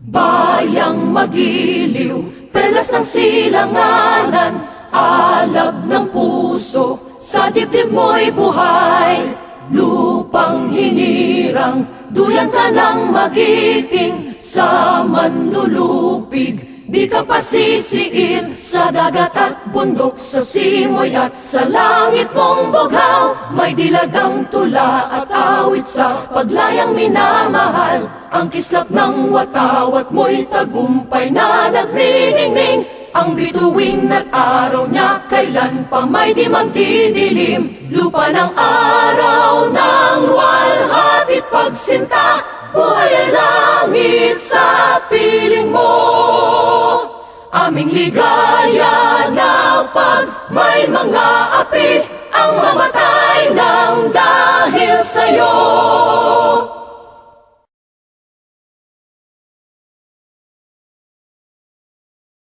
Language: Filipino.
Bayang magiliw, perlas ng silanganan, alab ng puso, sa dibdib mo'y buhay. Lupang hinirang, duyan ka ng magiting, sa manlulupig, di ka pasisiil. Sa dagat at bundok, sa simoy at sa langit mong bughaw, may dilagang tula at awit sa paglayang minamahal. Ang kislap ng watawat mo'y tagumpay na nagniningning. Ang bituin at araw niya kailan pa may di magdidilim. Lupa ng araw ng luwalhati't pagsinta, buhay ay langit sa piling mo. Aming ligaya na pag may mga api ang mamatay ng dahil sa'yo.